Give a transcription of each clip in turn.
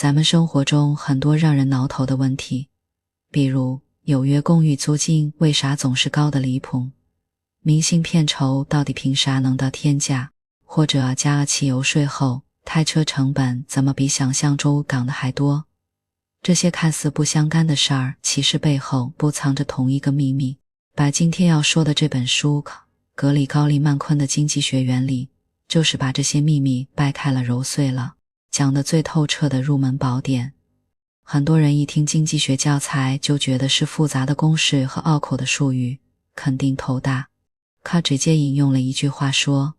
咱们生活中很多让人挠头的问题，比如有约公寓租金为啥总是高的离谱，明星片酬到底凭啥能到天价，或者加了汽油税后，开车成本怎么比想象中涨的还多。这些看似不相干的事儿，其实背后不藏着同一个秘密。把今天要说的这本书格里高利曼昆的经济学原理，就是把这些秘密掰开了揉碎了，讲得最透彻的入门宝典。很多人一听经济学教材就觉得是复杂的公式和拗口的术语，肯定头大。他直接引用了一句话说，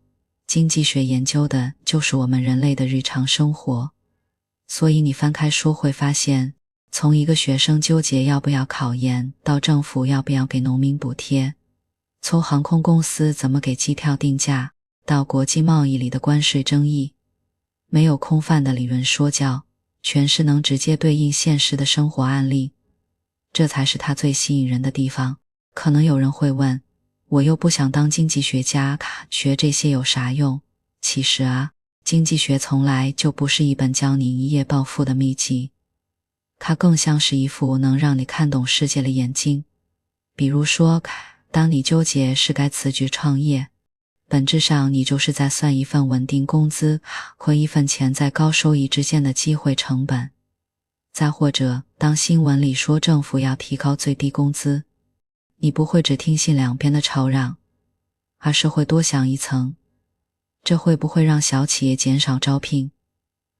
经济学研究的就是我们人类的日常生活。所以你翻开书会发现，从一个学生纠结要不要考研，到政府要不要给农民补贴，从航空公司怎么给机票定价，到国际贸易里的关税争议，没有空泛的理论说教，全是能直接对应现实的生活案例。这才是它最吸引人的地方。可能有人会问，我又不想当经济学家，学这些有啥用？其实经济学从来就不是一本教你一夜暴富的秘籍，它更像是一副能让你看懂世界的眼睛。比如说，当你纠结是该辞职创业，本质上你就是在算一份稳定工资和一份潜在高收益之间的机会成本。再或者，当新闻里说政府要提高最低工资，你不会只听信两边的吵嚷，而是会多想一层，这会不会让小企业减少招聘？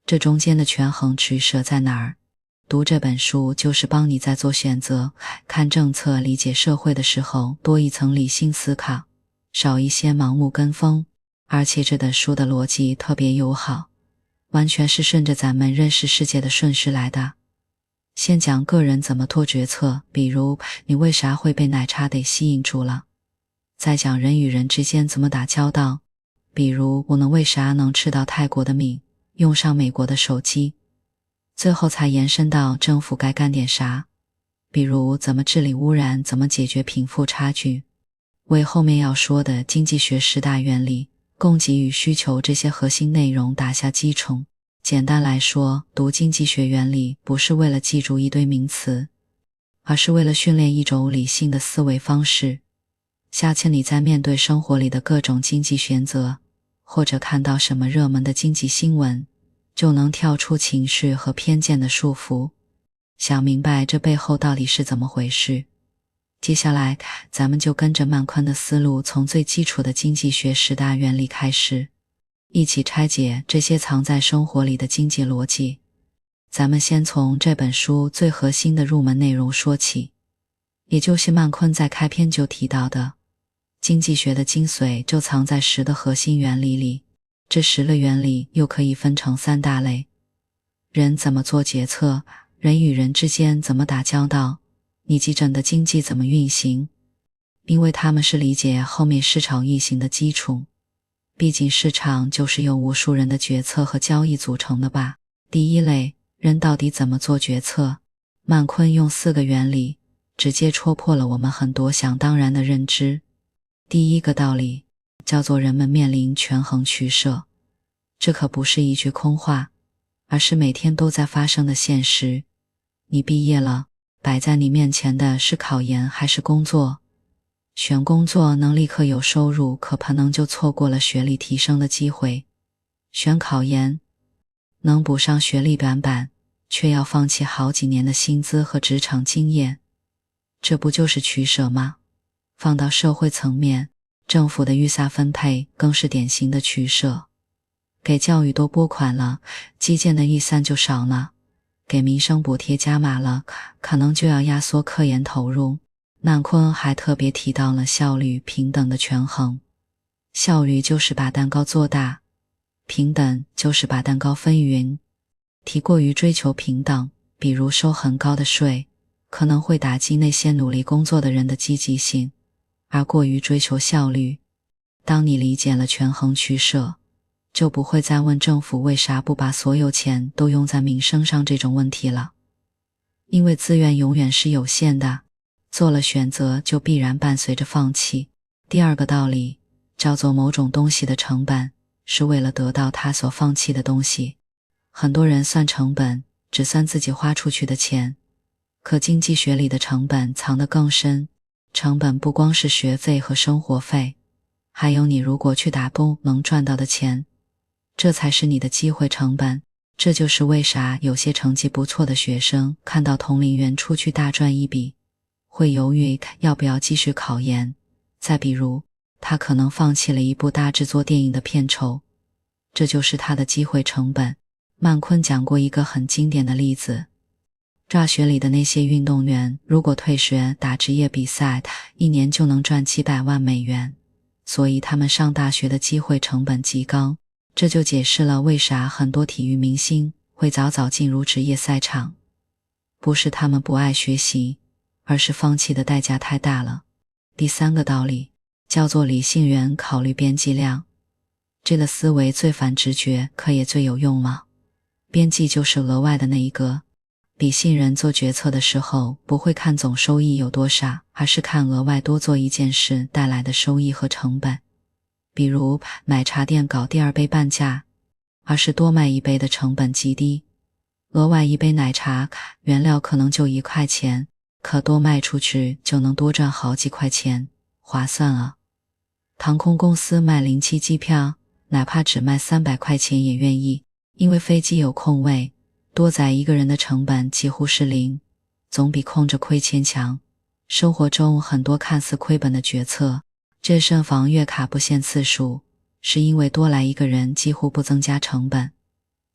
这中间的权衡取舍在哪儿？读这本书就是帮你在做选择、看政策、理解社会的时候多一层理性思考，少一些盲目跟风。而且这本书的逻辑特别友好，完全是顺着咱们认识世界的顺序来的。先讲个人怎么做决策，比如你为啥会被奶茶得吸引住了；再讲人与人之间怎么打交道，比如我们为啥能吃到泰国的米，用上美国的手机；最后才延伸到政府该干点啥，比如怎么治理污染，怎么解决贫富差距，为后面要说的经济学10大原理、供给与需求这些核心内容打下基础。简单来说，读经济学原理不是为了记住一堆名词，而是为了训练一种理性的思维方式。下次你在面对生活里的各种经济选择，或者看到什么热门的经济新闻，就能跳出情绪和偏见的束缚，想明白这背后到底是怎么回事。接下来咱们就跟着曼昆的思路，从最基础的经济学10大原理开始，一起拆解这些藏在生活里的经济逻辑。咱们先从这本书最核心的入门内容说起，也就是曼昆在开篇就提到的，经济学的精髓就藏在10的核心原理里。这10个原理又可以分成3大类：人怎么做决策，人与人之间怎么打交道，以及整个经济怎么运行。因为它们是理解后面市场运行的基础，毕竟市场就是由无数人的决策和交易组成的吧。第一类，人到底怎么做决策？曼昆用4个原理直接戳破了我们很多想当然的认知。第一个道理叫做人们面临权衡取舍，这可不是一句空话，而是每天都在发生的现实。你毕业了，摆在你面前的是考研还是工作？选工作能立刻有收入，可能就错过了学历提升的机会；选考研能补上学历短板，却要放弃好几年的薪资和职场经验。这不就是取舍吗？放到社会层面，政府的预算分配更是典型的取舍。给教育多拨款了，基建的预算就少了；给民生补贴加码了，可能就要压缩科研投入。曼昆还特别提到了效率平等的权衡，效率就是把蛋糕做大，平等就是把蛋糕分匀。提过于追求平等，比如收很高的税，可能会打击那些努力工作的人的积极性；而过于追求效率，当你理解了权衡取舍，就不会再问政府为啥不把所有钱都用在民生上这种问题了。因为资源永远是有限的，做了选择就必然伴随着放弃。第二个道理叫做某种东西的成本是为了得到他所放弃的东西。很多人算成本，只算自己花出去的钱，可经济学里的成本藏得更深，成本不光是学费和生活费，还有你如果去打工能赚到的钱，这才是你的机会成本。这就是为啥有些成绩不错的学生看到同龄人出去大赚一笔，会犹豫要不要继续考研。再比如，他可能放弃了一部大制作电影的片酬，这就是他的机会成本。曼昆讲过一个很经典的例子，大学里的那些运动员如果退学打职业比赛，一年就能赚几百万美元，所以他们上大学的机会成本极高。这就解释了为啥很多体育明星会早早进入职业赛场，不是他们不爱学习，而是放弃的代价太大了。第三个道理叫做理性人考虑边际量，这个思维最反直觉，可也最有用吗？边际就是额外的那一个。理性人做决策的时候不会看总收益有多少，而是看额外多做一件事带来的收益和成本。比如奶茶店搞第二杯半价，而是多卖一杯的成本极低，额外一杯奶茶原料可能就1块钱，可多卖出去就能多赚好几块钱，划算啊。航空公司卖07机票，哪怕只卖300块钱也愿意，因为飞机有空位，多载一个人的成本几乎是0，总比空着亏钱强。生活中很多看似亏本的决策，健身房月卡不限次数，是因为多来一个人几乎不增加成本。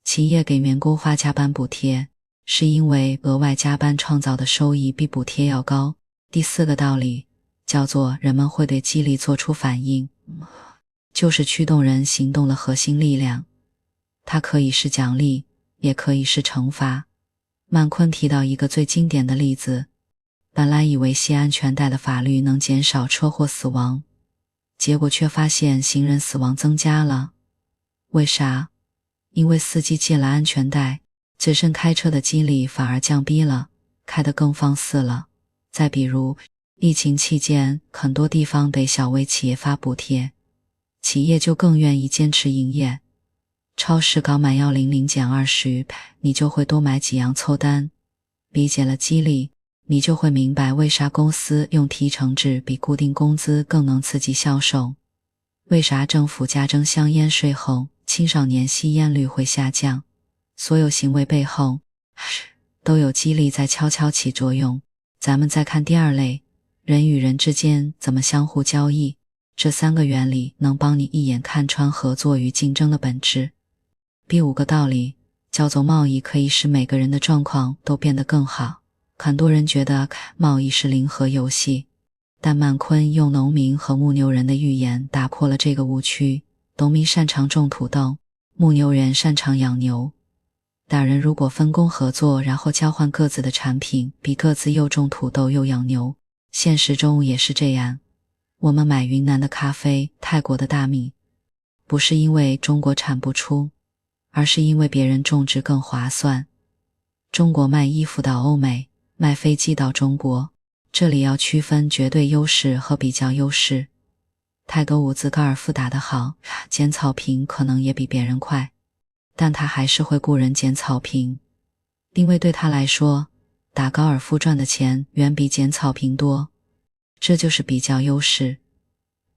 企业给员工发加班补贴，是因为额外加班创造的收益比补贴要高。第四个道理叫做人们会对激励做出反应，就是驱动人行动的核心力量。它可以是奖励，也可以是惩罚。曼昆提到一个最经典的例子，本来以为系安全带的法律能减少车祸死亡，结果却发现行人死亡增加了。为啥？因为司机系了安全带，自身开车的激励反而降低了，开得更放肆了。再比如，疫情期间很多地方给小微企业发补贴，企业就更愿意坚持营业。超市搞满100减20，你就会多买几样凑单。理解了激励，你就会明白为啥公司用提成制比固定工资更能刺激销售，为啥政府加征香烟税后青少年吸烟率会下降。所有行为背后都有激励在悄悄起作用。咱们再看第二类，人与人之间怎么相互交易，这3个原理能帮你一眼看穿合作与竞争的本质。第5个道理叫做贸易可以使每个人的状况都变得更好。很多人觉得贸易是零和游戏，但曼昆用农民和牧牛人的寓言打破了这个误区。农民擅长种土豆，牧牛人擅长养牛。两人如果分工合作，然后交换各自的产品，比各自又种土豆又养牛。现实中也是这样，我们买云南的咖啡，泰国的大米，不是因为中国产不出，而是因为别人种植更划算。中国卖衣服到欧美，卖飞机到中国，这里要区分绝对优势和比较优势。泰格伍兹高尔夫打得好，捡草坪可能也比别人快，但他还是会雇人捡草坪，因为对他来说，打高尔夫赚的钱远比捡草坪多。这就是比较优势。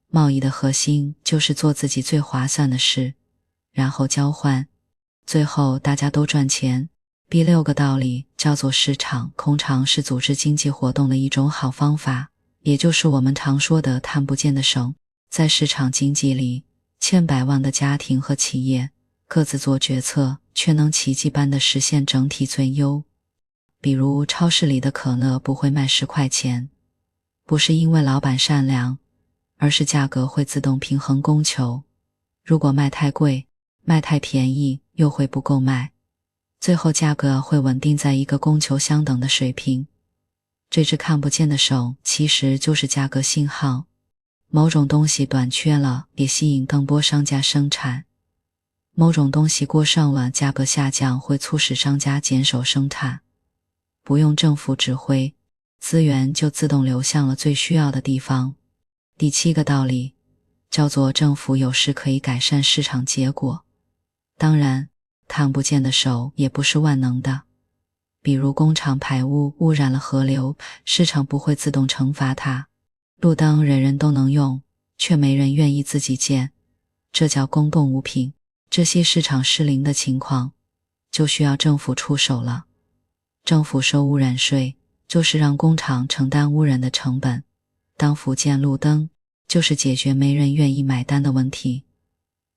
贸易的核心就是做自己最划算的事，然后交换，最后大家都赚钱。第6个道理叫做市场通常是组织经济活动的一种好方法，也就是我们常说的看不见的手。在市场经济里，千百万的家庭和企业各自做决策，却能奇迹般地实现整体最优。比如超市里的可乐不会卖10块钱，不是因为老板善良，而是价格会自动平衡供求。如果卖太贵，卖太便宜，又会不够卖，最后价格会稳定在一个供求相等的水平。这只看不见的手其实就是价格信号，某种东西短缺了，也吸引更多商家生产；某种东西过剩了，价格下降会促使商家减手生产。不用政府指挥，资源就自动流向了最需要的地方。第7个道理叫做政府有时可以改善市场结果。当然，看不见的手也不是万能的，比如工厂排污污染了河流，市场不会自动惩罚它。路灯人人都能用，却没人愿意自己建，这叫公共物品。这些市场失灵的情况，就需要政府出手了。政府收污染税，就是让工厂承担污染的成本。当福建路灯，就是解决没人愿意买单的问题。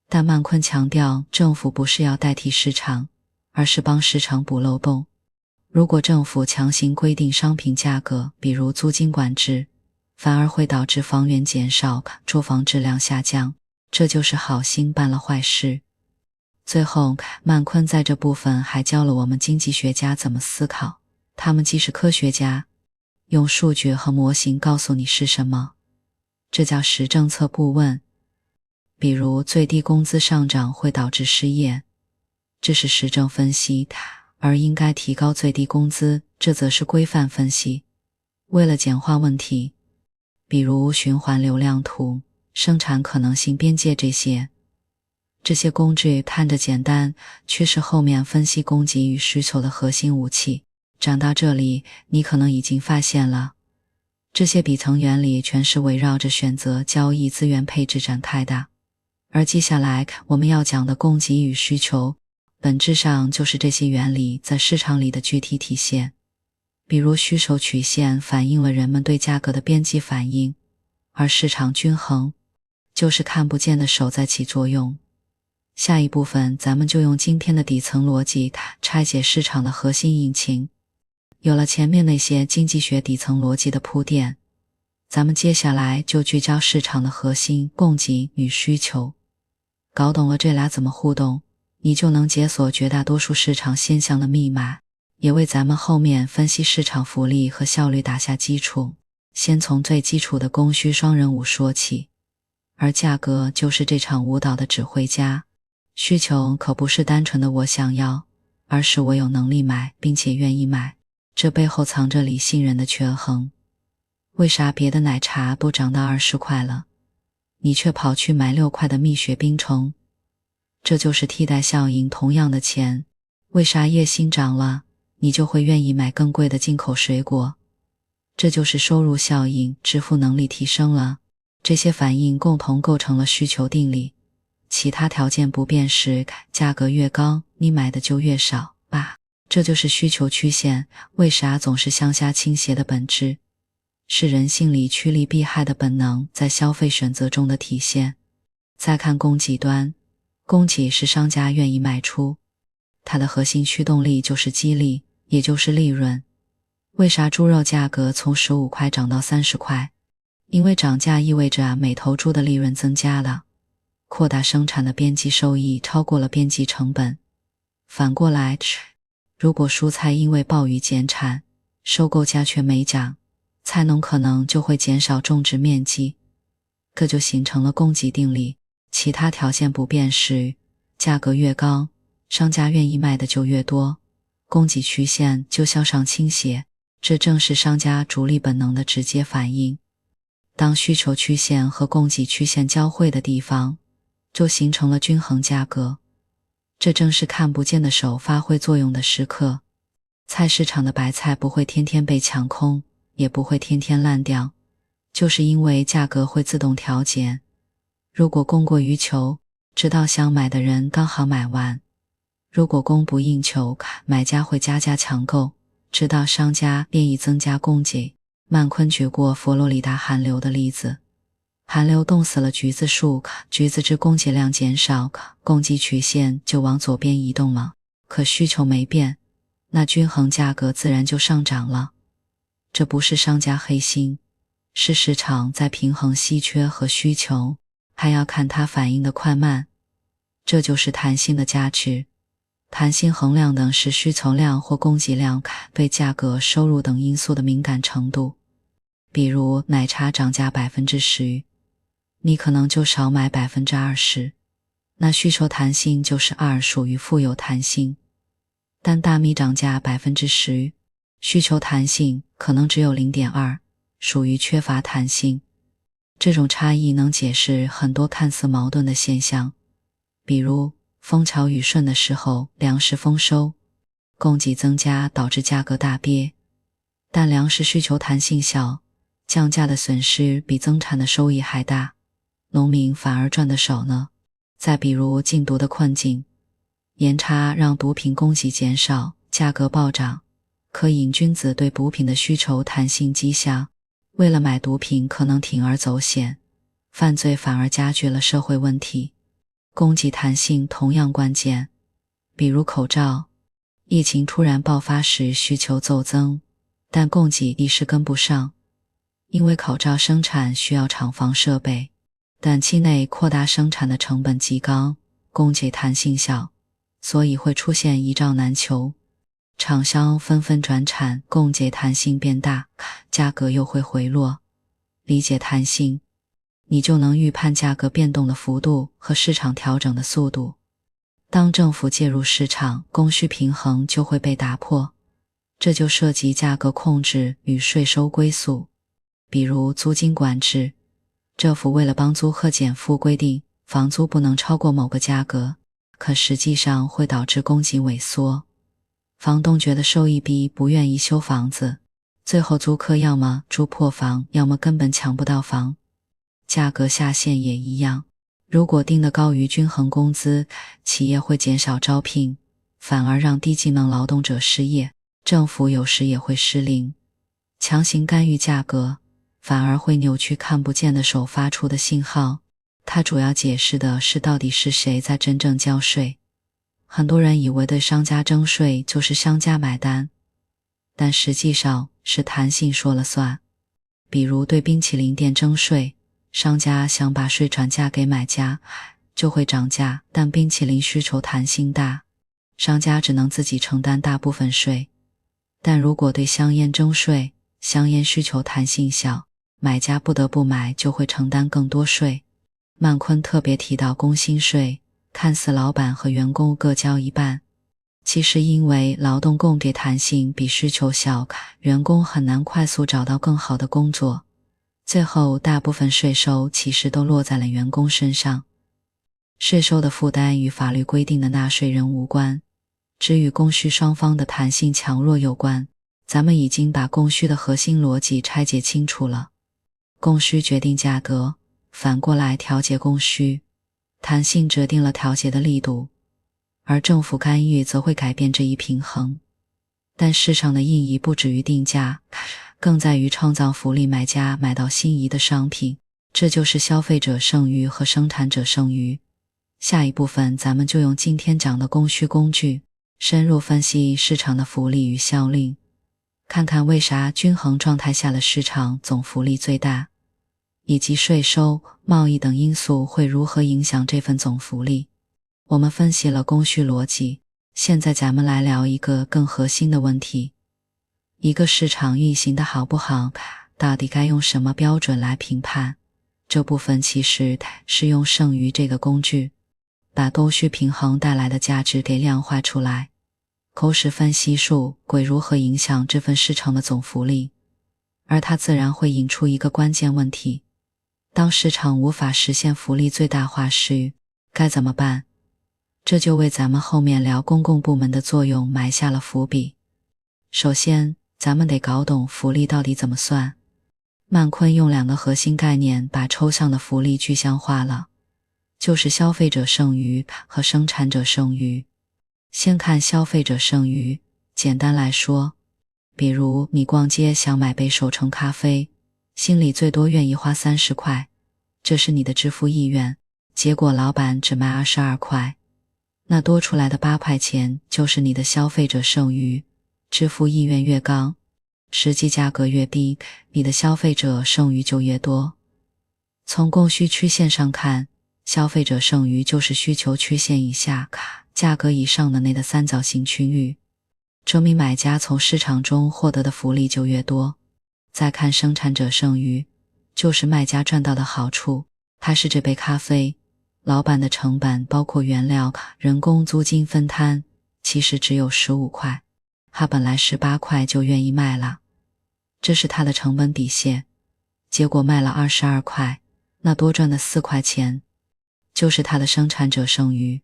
但曼昆强调，政府不是要代替市场，而是帮市场补漏洞。如果政府强行规定商品价格，比如租金管制，反而会导致房源减少，住房质量下降，这就是好心办了坏事。最后，曼昆在这部分还教了我们经济学家怎么思考。他们既是科学家，用数据和模型告诉你是什么，这叫实政策顾问。比如最低工资上涨会导致失业，这是实证分析，而应该提高最低工资，这则是规范分析。为了简化问题，比如循环流量图、生产可能性边界这些工具看着简单，却是后面分析供给与需求的核心武器。讲到这里，你可能已经发现了，这些底层原理全是围绕着选择、交易、资源配置展开的。而接下来我们要讲的供给与需求，本质上就是这些原理在市场里的具体体现。比如需求曲线反映了人们对价格的边际反应，而市场均衡就是看不见的手在起作用。下一部分咱们就用今天的底层逻辑拆解市场的核心引擎。有了前面那些经济学底层逻辑的铺垫，咱们接下来就聚焦市场的核心供给与需求。搞懂了这俩怎么互动，你就能解锁绝大多数市场现象的密码，也为咱们后面分析市场福利和效率打下基础。先从最基础的供需双人舞说起，而价格就是这场舞蹈的指挥家。需求可不是单纯的我想要，而是我有能力买并且愿意买，这背后藏着理性人的权衡。为啥别的奶茶都涨到20块了，你却跑去买6块的蜜雪冰城？这就是替代效应。同样的钱，为啥月薪涨了，你就会愿意买更贵的进口水果？这就是收入效应，支付能力提升了，这些反应共同构成了需求定理。其他条件不变时，价格越高，你买的就越少吧。这就是需求曲线为啥总是向下倾斜的本质，是人性里趋利避害的本能在消费选择中的体现。再看供给端，供给是商家愿意卖出，它的核心驱动力就是激励，也就是利润。为啥猪肉价格从15块涨到30块？因为涨价意味着每头猪的利润增加了，扩大生产的边际收益超过了边际成本。反过来，如果蔬菜因为暴雨减产，收购价却没涨，菜农可能就会减少种植面积，这就形成了供给定理。其他条件不变时，价格越高，商家愿意卖的就越多，供给曲线就向上倾斜，这正是商家逐利本能的直接反应。当需求曲线和供给曲线交汇的地方，就形成了均衡价格，这正是看不见的手发挥作用的时刻。菜市场的白菜不会天天被抢空，也不会天天烂掉，就是因为价格会自动调节。如果供过于求，直到想买的人刚好买完；如果供不应求，买家会加价抢购，直到商家愿意增加供给。曼昆举过佛罗里达寒流的例子，寒流冻死了橘子树，橘子汁供给量减少，供给曲线就往左边移动了。可需求没变，那均衡价格自然就上涨了。这不是商家黑心，是市场在平衡稀缺和需求，还要看它反应的快慢。这就是弹性的价值。弹性衡量的是需求量或供给量对价格、收入等因素的敏感程度。比如奶茶涨价 10%， 你可能就少买 20%， 那需求弹性就是2，属于富有弹性。但大米涨价 10%， 需求弹性可能只有 0.2， 属于缺乏弹性。这种差异能解释很多看似矛盾的现象，比如风调雨顺的时候粮食丰收，供给增加导致价格大跌，但粮食需求弹性小，降价的损失比增产的收益还大，农民反而赚得少呢。再比如禁毒的困境，严查让毒品供给减少，价格暴涨，可瘾君子对毒品的需求弹性极小，为了买毒品可能铤而走险，犯罪反而加剧了社会问题。供给弹性同样关键，比如口罩，疫情突然爆发时需求骤增，但供给一时跟不上，因为口罩生产需要厂房设备，短期内扩大生产的成本极高，供给弹性小，所以会出现一罩难求，厂商纷纷转产，供给弹性变大，价格又会回落。理解弹性，你就能预判价格变动的幅度和市场调整的速度。当政府介入市场，供需平衡就会被打破，这就涉及价格控制与税收归宿。比如租金管制，政府为了帮租客减负规定房租不能超过某个价格，可实际上会导致供给萎缩。房东觉得收益低，不愿意修房子，最后租客要么住破房，要么根本抢不到房。价格下限也一样，如果定得高于均衡工资，企业会减少招聘，反而让低技能劳动者失业，政府有时也会失灵。强行干预价格，反而会扭曲看不见的手发出的信号，它主要解释的是到底是谁在真正交税。很多人以为对商家征税就是商家买单，但实际上是弹性说了算。比如对冰淇淋店征税，商家想把税转嫁给买家，就会涨价，但冰淇淋需求弹性大，商家只能自己承担大部分税。但如果对香烟征税，香烟需求弹性小，买家不得不买，就会承担更多税。曼昆特别提到工薪税，看似老板和员工各交一半，其实因为劳动供给弹性比需求小，员工很难快速找到更好的工作，最后大部分税收其实都落在了员工身上。税收的负担与法律规定的纳税人无关，只与供需双方的弹性强弱有关。咱们已经把供需的核心逻辑拆解清楚了，供需决定价格，反过来调节供需，弹性决定了调节的力度，而政府干预则会改变这一平衡。但市场的意义不止于定价，更在于创造福利买家买到心仪的商品，这就是消费者剩余和生产者剩余。下一部分咱们就用今天讲的供需工具，深入分析市场的福利与效应，看看为啥均衡状态下的市场总福利最大，以及税收、贸易等因素会如何影响这份总福利。我们分析了供需逻辑，现在咱们来聊一个更核心的问题，一个市场运行的好不好，到底该用什么标准来评判？这部分其实是用剩余这个工具，把供需平衡带来的价值给量化出来。口使分析术会如何影响这份市场的总福利，而它自然会引出一个关键问题，当市场无法实现福利最大化时，该怎么办？这就为咱们后面聊公共部门的作用埋下了伏笔。首先，咱们得搞懂福利到底怎么算。曼昆用两个核心概念把抽象的福利具象化了，就是消费者剩余和生产者剩余。先看消费者剩余，简单来说，比如你逛街想买杯手冲咖啡，心里最多愿意花30块，这是你的支付意愿，结果老板只卖22块，那多出来的8块钱就是你的消费者剩余。支付意愿越高，实际价格越低，你的消费者剩余就越多。从供需曲线上看，消费者剩余就是需求曲线以下，价格以上的那个三角形区域，证明买家从市场中获得的福利就越多。再看生产者剩余，就是卖家赚到的好处，它是这杯咖啡，老板的成本包括原料、人工、租金分摊，其实只有15块，他本来18块就愿意卖了，这是他的成本底线，结果卖了22块，那多赚的4块钱，就是他的生产者剩余。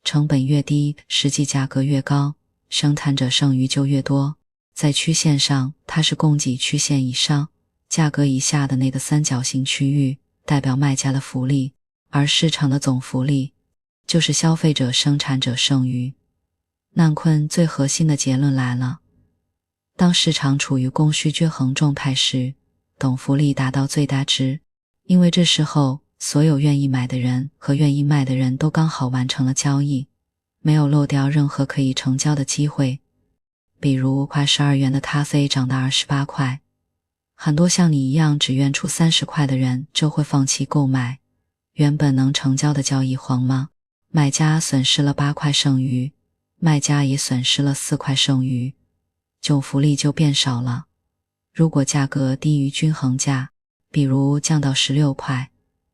成本越低，实际价格越高，生产者剩余就越多。在曲线上，它是供给曲线以上，价格以下的那个三角形区域代表卖家的福利，而市场的总福利就是消费者生产者剩余。难困最核心的结论来了，当市场处于供需均衡状态时，总福利达到最大值，因为这时候所有愿意买的人和愿意卖的人都刚好完成了交易，没有漏掉任何可以成交的机会。比如快12元的咖啡涨到28块，很多像你一样只愿出30块的人就会放弃购买，原本能成交的交易黄吗？买家损失了8块剩余，卖家也损失了4块剩余，总福利就变少了。如果价格低于均衡价，比如降到16块，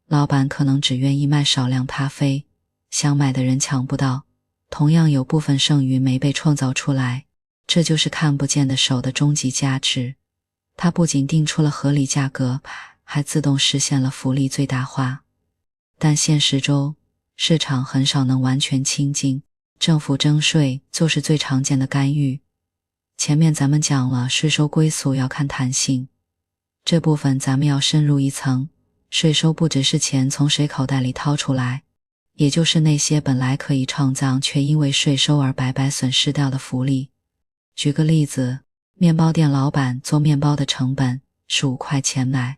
老板可能只愿意卖少量咖啡，想买的人抢不到，同样有部分剩余没被创造出来，这就是看不见的手的终极价值。它不仅定出了合理价格，还自动实现了福利最大化。但现实中，市场很少能完全清净，政府征税就是最常见的干预。前面咱们讲了税收归宿要看弹性，这部分咱们要深入一层，税收不只是钱从谁口袋里掏出来，也就是那些本来可以创造却因为税收而白白损失掉的福利。举个例子，面包店老板做面包的成本是5块钱买，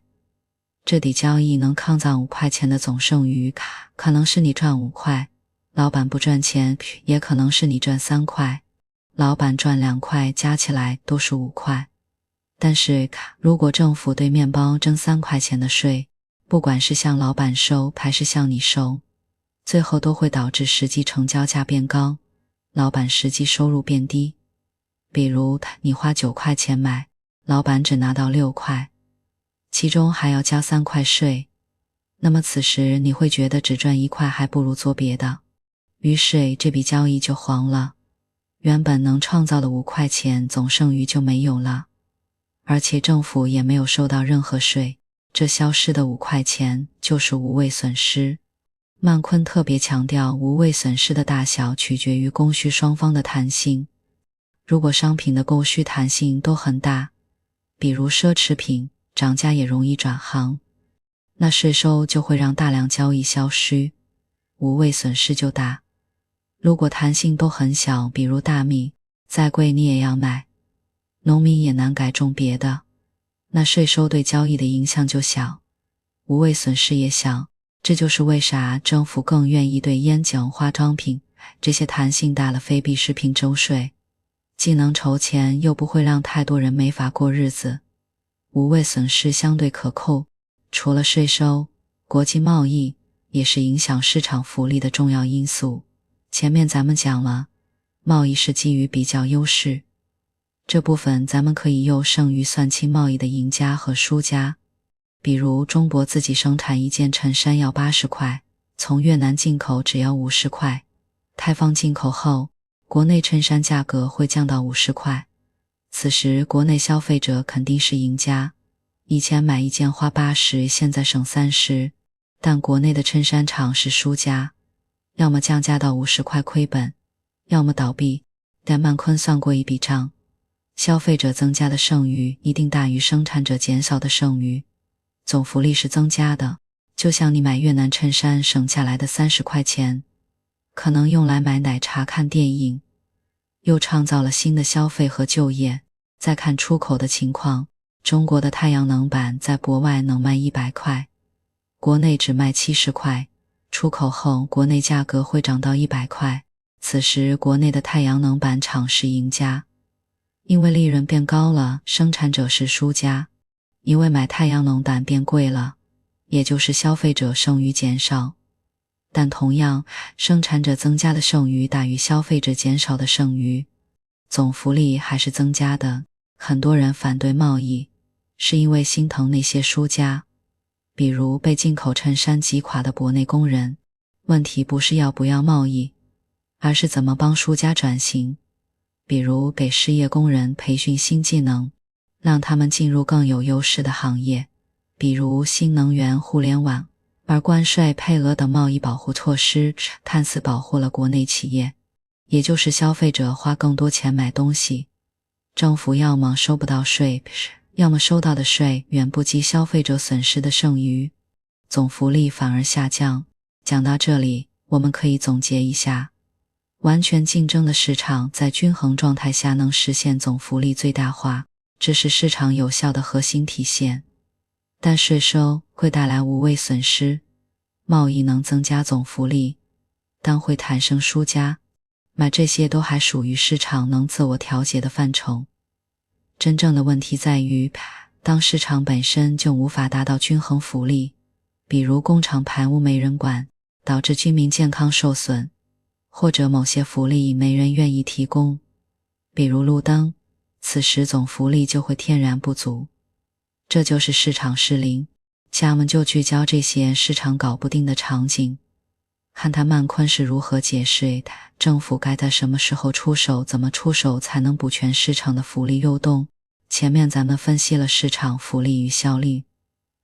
这笔交易能抗造5块钱的总剩余，可能是你赚5块，老板不赚钱，也可能是你赚3块，老板赚2块，加起来都是5块。但是如果政府对面包征3块钱的税，不管是向老板收还是向你收，最后都会导致实际成交价变高，老板实际收入变低。比如你花9块钱买，老板只拿到6块，其中还要加3块税，那么此时你会觉得只赚1块还不如做别的，于是这笔交易就黄了，原本能创造的5块钱总剩余就没有了，而且政府也没有收到任何税，这消失的5块钱就是无谓损失。曼昆特别强调，无谓损失的大小取决于供需双方的弹性。如果商品的供需弹性都很大，比如奢侈品，涨价也容易转行，那税收就会让大量交易消失，无谓损失就大。如果弹性都很小，比如大米，再贵你也要买，农民也难改种别的，那税收对交易的影响就小，无谓损失也小。这就是为啥政府更愿意对烟酒、化妆品这些弹性大的非必需品征税，既能筹钱，又不会让太多人没法过日子，无谓损失相对可控。除了税收，国际贸易也是影响市场福利的重要因素。前面咱们讲了，贸易是基于比较优势，这部分咱们可以用剩余算清贸易的赢家和输家。比如中国自己生产一件衬衫要80块，从越南进口只要50块，开放进口后，国内衬衫价格会降到50块，此时国内消费者肯定是赢家，以前买一件花80，现在省30，但国内的衬衫厂是输家，要么降价到50块亏本，要么倒闭。但曼昆算过一笔账，消费者增加的剩余一定大于生产者减少的剩余，总福利是增加的。就像你买越南衬衫省下来的30块钱，可能用来买奶茶看电影，又创造了新的消费和就业。再看出口的情况，中国的太阳能板在国外能卖100块，国内只卖70块，出口后国内价格会涨到100块，此时国内的太阳能板厂是赢家，因为利润变高了，生产者是输家，因为买太阳能板变贵了，也就是消费者剩余减少。但同样，生产者增加的剩余大于消费者减少的剩余，总福利还是增加的。很多人反对贸易，是因为心疼那些输家，比如被进口衬衫击垮的国内工人。问题不是要不要贸易，而是怎么帮输家转型，比如给失业工人培训新技能，让他们进入更有优势的行业，比如新能源、互联网。而关税、配额等贸易保护措施看似保护了国内企业，也就是消费者花更多钱买东西，政府要么收不到税，要么收到的税远不及消费者损失的剩余，总福利反而下降。讲到这里，我们可以总结一下，完全竞争的市场在均衡状态下能实现总福利最大化，这是市场有效的核心体现。但税收会带来无谓损失，贸易能增加总福利，但会产生输家，这些都还属于市场能自我调节的范畴。真正的问题在于，当市场本身就无法达到均衡福利，比如工厂排污没人管，导致居民健康受损，或者某些福利没人愿意提供，比如路灯，此时总福利就会天然不足。这就是市场失灵。下面就聚焦这些市场搞不定的场景，看他曼昆是如何解释政府该在什么时候出手，怎么出手才能补全市场的福利漏洞。前面咱们分析了市场福利与效率，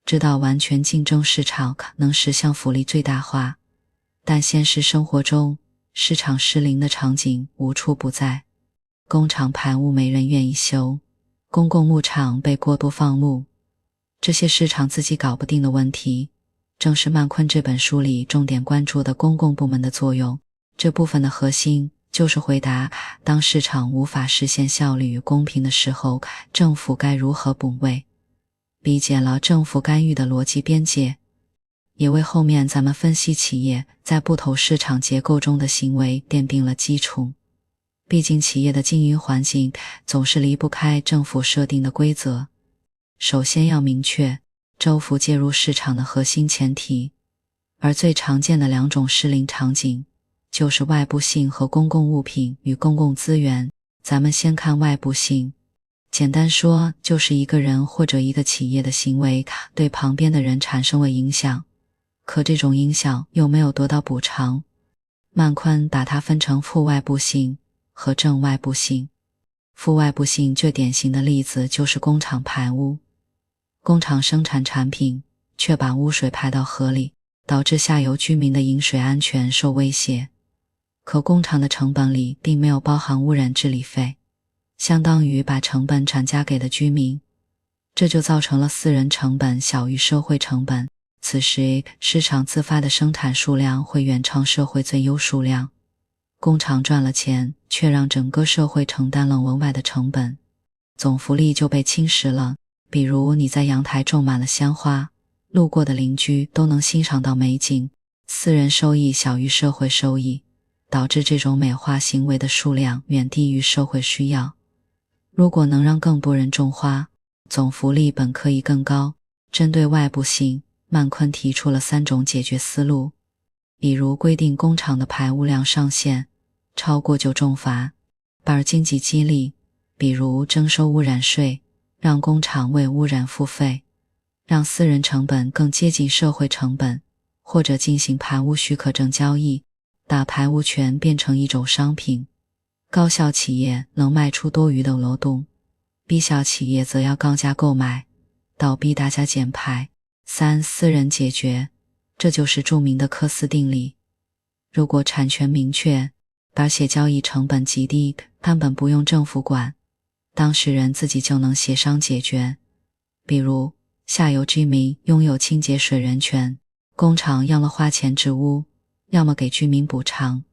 知道完全竞争市场能实现福利最大化，但现实生活中市场失灵的场景无处不在。工厂排污没人愿意修，公共牧场被过度放牧，这些市场自己搞不定的问题，正是曼昆这本书里重点关注的公共部门的作用。这部分的核心就是回答，当市场无法实现效率与公平的时候，政府该如何补位，理解了政府干预的逻辑边界，也为后面咱们分析企业在不同市场结构中的行为奠定了基础。毕竟企业的经营环境总是离不开政府设定的规则，首先要明确政府介入市场的核心前提，而最常见的两种失灵场景就是外部性和公共物品与公共资源。咱们先看外部性，简单说就是一个人或者一个企业的行为对旁边的人产生了影响，可这种影响又没有得到补偿。曼昆把它分成负外部性和正外部性。负外部性最典型的例子就是工厂排污。工厂生产产品，却把污水排到河里，导致下游居民的饮水安全受威胁。可工厂的成本里并没有包含污染治理费，相当于把成本转嫁给了居民，这就造成了私人成本小于社会成本。此时市场自发的生产数量会远超社会最优数量，工厂赚了钱，却让整个社会承担了额外的成本，总福利就被侵蚀了。比如你在阳台种满了鲜花，路过的邻居都能欣赏到美景，私人收益小于社会收益，导致这种美化行为的数量远低于社会需要。如果能让更多人种花，总福利本可以更高。针对外部性，曼昆提出了3种解决思路，比如规定工厂的排污量上限，超过就重罚；经济激励，比如征收污染税，让工厂为污染付费；让私人成本更接近社会成本，或者进行排污许可证交易，把排污权变成一种商品。高效企业能卖出多余的漏洞，低效企业则要高价购买，倒逼大家减排。3. 私人解决，这就是著名的科斯定理。如果产权明确，而且交易成本极低，根本不用政府管，当事人自己就能协商解决。比如下游居民拥有清洁水人权，工厂要么花钱治污，要么给居民补偿，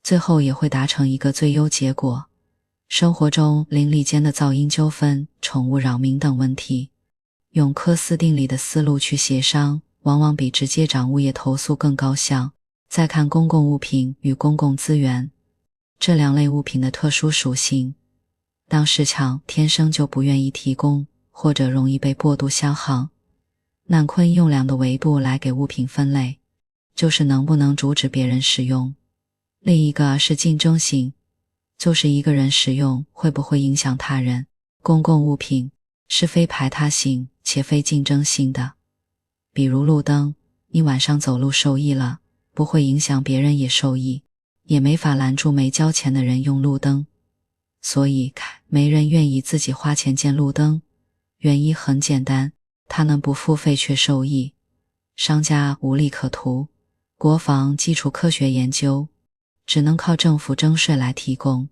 最后也会达成一个最优结果。生活中邻里间的噪音纠纷、宠物扰民等问题，用科斯定理的思路去协商，往往比直接找物业投诉更高效。再看公共物品与公共资源，这2类物品的特殊属性，当市场天生就不愿意提供，或者容易被过度消耗。曼昆用2个维度来给物品分类，就是能不能阻止别人使用，另一个是竞争性，就是一个人使用会不会影响他人。公共物品是非排他性且非竞争性的，比如路灯，你晚上走路受益了，不会影响别人也受益，也没法拦住没交钱的人用路灯。所以没人愿意自己花钱建路灯，原因很简单，他能不付费却受益，商家无利可图。国防基础科学研究，只能靠政府征税来提供，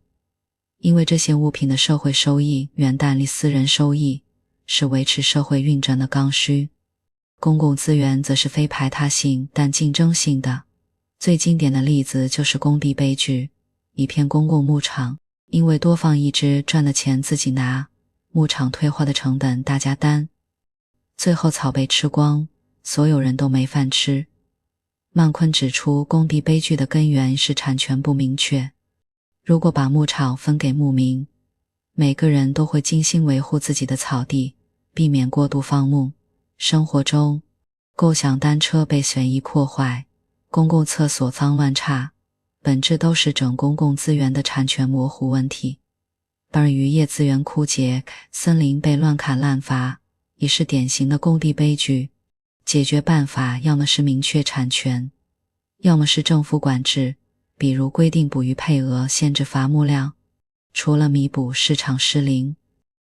因为这些物品的社会收益远大于私人收益，是维持社会运转的刚需。公共资源则是非排他性但竞争性的，最经典的例子就是工地悲剧，一片公共牧场，因为多放一只赚的钱自己拿，牧场退货的成本大家担，最后草被吃光，所有人都没饭吃。曼昆指出，工地悲剧的根源是产权不明确。如果把牧场分给牧民，每个人都会精心维护自己的草地，避免过度放牧。生活中，共享单车被随意破坏，公共厕所脏乱差，本质都是整公共资源的产权模糊问题。而渔业资源枯竭，森林被乱砍滥伐，也是典型的工地悲剧。解决办法要么是明确产权，要么是政府管制，比如规定捕鱼配额，限制伐木量。除了弥补市场失灵，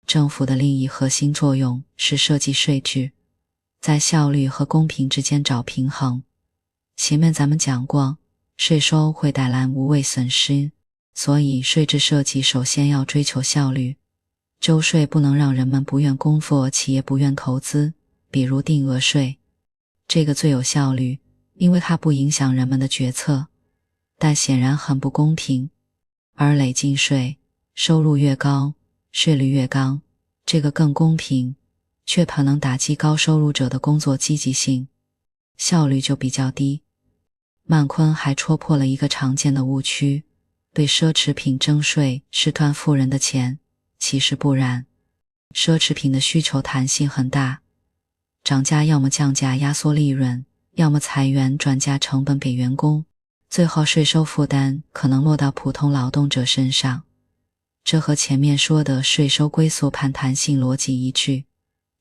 政府的另一核心作用是设计税制，在效率和公平之间找平衡。前面咱们讲过，税收会带来无谓损失，所以税制设计首先要追求效率。征税不能让人们不愿工作，企业不愿投资，比如定额税，这个最有效率，因为它不影响人们的决策，但显然很不公平。而累进税，收入越高，税率越高，这个更公平，却可能打击高收入者的工作积极性，效率就比较低。曼昆还戳破了一个常见的误区，对奢侈品征税是赚富人的钱，其实不然。奢侈品的需求弹性很大，涨价要么降价压缩利润，要么裁员转嫁成本给员工，最后税收负担可能落到普通劳动者身上。这和前面说的税收归宿盘弹性逻辑一致，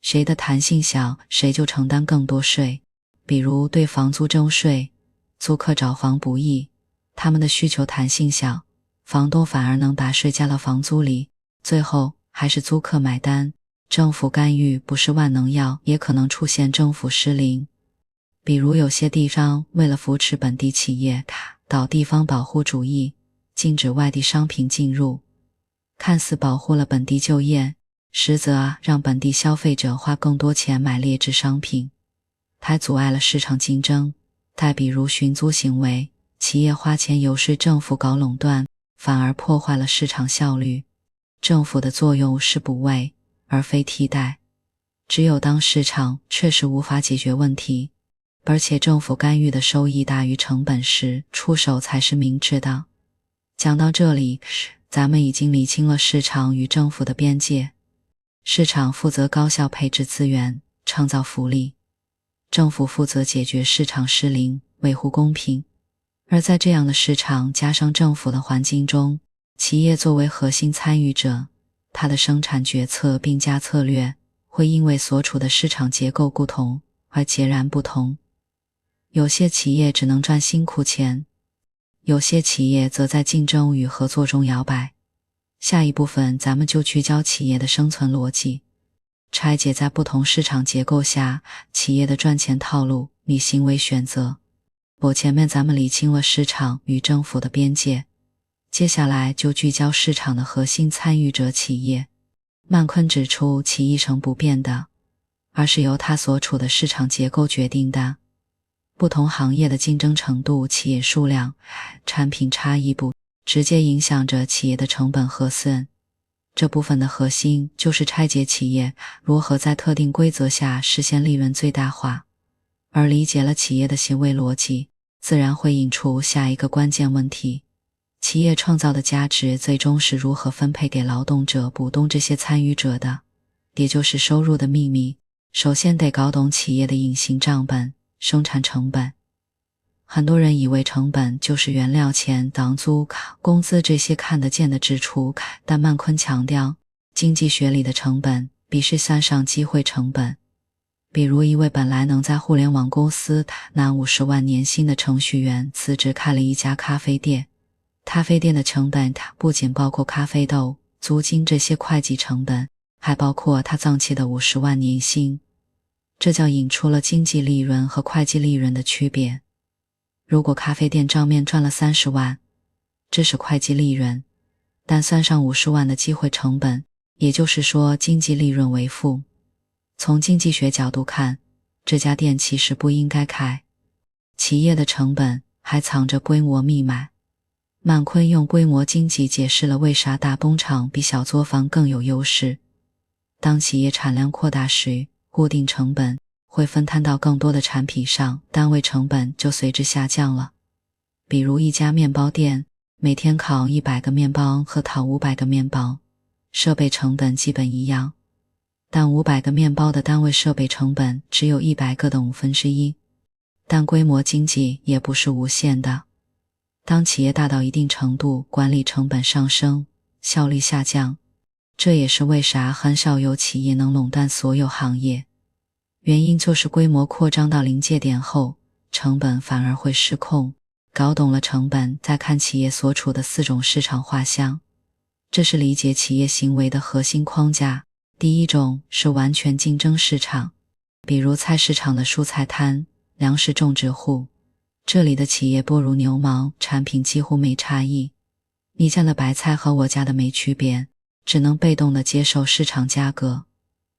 谁的弹性小，谁就承担更多税。比如对房租征税，租客找房不易，他们的需求弹性小，房东反而能把税加到房租里，最后还是租客买单。政府干预不是万能药，也可能出现政府失灵。比如有些地方为了扶持本地企业，搞地方保护主义，禁止外地商品进入，看似保护了本地就业，实则让本地消费者花更多钱买劣质商品，还阻碍了市场竞争。再比如寻租行为，企业花钱游说政府搞垄断，反而破坏了市场效率。政府的作用是补位，而非替代。只有当市场确实无法解决问题，而且政府干预的收益大于成本时，出手才是明智的。讲到这里，咱们已经理清了市场与政府的边界。市场负责高效配置资源，创造福利，政府负责解决市场失灵，维护公平。而在这样的市场加上政府的环境中，企业作为核心参与者，它的生产决策并加策略会因为所处的市场结构不同而截然不同。有些企业只能赚辛苦钱，有些企业则在竞争与合作中摇摆。下一部分咱们就聚焦企业的生存逻辑，拆解在不同市场结构下企业的赚钱套路与行为选择。前面咱们理清了市场与政府的边界，接下来就聚焦市场的核心参与者企业。曼昆指出，其一成不变的，而是由它所处的市场结构决定的。不同行业的竞争程度、企业数量、产品差异不直接影响着企业的成本核算。这部分的核心就是拆解企业如何在特定规则下实现利润最大化，而理解了企业的行为逻辑，自然会引出下一个关键问题：企业创造的价值最终是如何分配给劳动者、股东这些参与者的，也就是收入的秘密。首先得搞懂企业的隐形账本，生产成本。很多人以为成本就是原料钱、房租、工资这些看得见的支出，但曼昆强调，经济学里的成本比是算上机会成本。比如一位本来能在互联网公司拿50万年薪的程序员辞职开了一家咖啡店，咖啡店的成本不仅包括咖啡豆、租金这些会计成本，还包括他脏器的50万年薪。这叫引出了经济利润和会计利润的区别。如果咖啡店账面赚了30万，这是会计利润，但算上50万的机会成本，也就是说经济利润为负。从经济学角度看，这家店其实不应该开。企业的成本还藏着规模密码。曼昆用规模经济解释了为啥大工厂比小作坊更有优势。当企业产量扩大时，固定成本会分摊到更多的产品上，单位成本就随之下降了。比如一家面包店，每天烤100个面包和烤500个面包，设备成本基本一样，但500个面包的单位设备成本只有100个的1/5。但规模经济也不是无限的。当企业大到一定程度，管理成本上升，效率下降，这也是为啥很少有企业能垄断所有行业。原因就是规模扩张到临界点后，成本反而会失控。搞懂了成本，再看企业所处的4种市场画像，这是理解企业行为的核心框架。第一种是完全竞争市场，比如菜市场的蔬菜摊、粮食种植户，这里的企业多如牛毛，产品几乎没差异。你家的白菜和我家的没区别，只能被动地接受市场价格。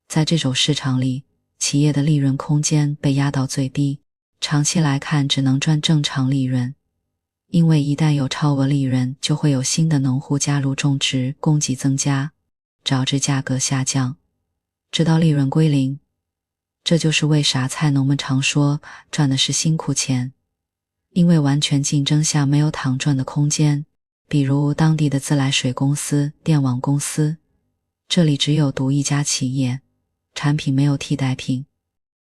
在这种市场里，企业的利润空间被压到最低，长期来看只能赚正常利润。因为一旦有超额利润，就会有新的农户加入种植，供给增加，导致价格下降，直到利润归零。这就是为啥菜农们常说赚的是辛苦钱。因为完全竞争下没有躺赚的空间，比如当地的自来水公司、电网公司，这里只有独一家企业，产品没有替代品，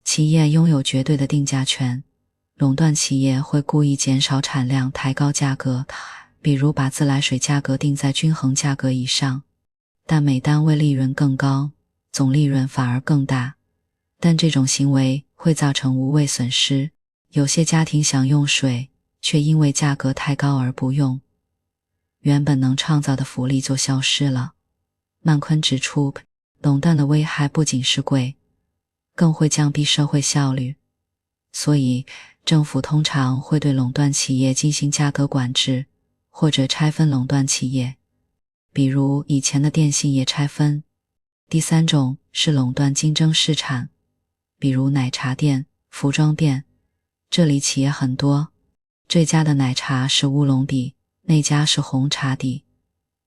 企业拥有绝对的定价权。垄断企业会故意减少产量，抬高价格，比如把自来水价格定在均衡价格以上，但每单位利润更高，总利润反而更大。但这种行为会造成无谓损失，有些家庭想用水，却因为价格太高而不用，原本能创造的福利就消失了。曼昆指出，垄断的危害不仅是贵，更会降低社会效率。所以政府通常会对垄断企业进行价格管制，或者拆分垄断企业，比如以前的电信业拆分。第三种是垄断竞争市场，比如奶茶店、服装店，这里企业很多，这家的奶茶是乌龙底，那家是红茶底，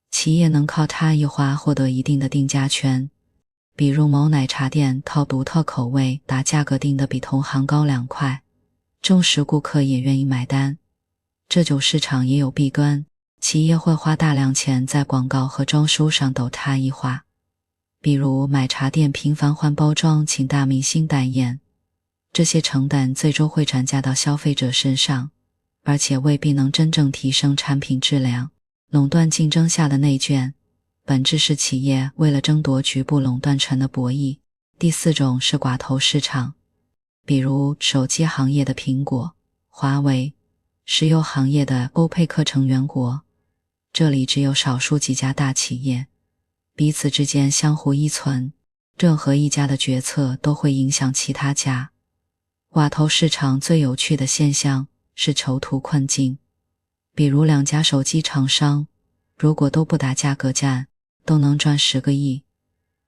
企业能靠差异化获得一定的定价权。比如某奶茶店靠独特口味把价格定得比同行高2块，忠实顾客也愿意买单。这种市场也有弊端，企业会花大量钱在广告和装修上抖差异化。比如奶茶店频繁换包装，请大明星代言，这些成本最终会转嫁到消费者身上，而且未必能真正提升产品质量。垄断竞争下的内卷，本质是企业为了争夺局部垄断权的博弈。第四种是寡头市场，比如手机行业的苹果、华为，石油行业的欧佩克成员国，这里只有少数几家大企业，彼此之间相互依存，任何一家的决策都会影响其他家。寡头市场最有趣的现象是囚徒困境，比如2家手机厂商，如果都不打价格战，都能赚10个亿，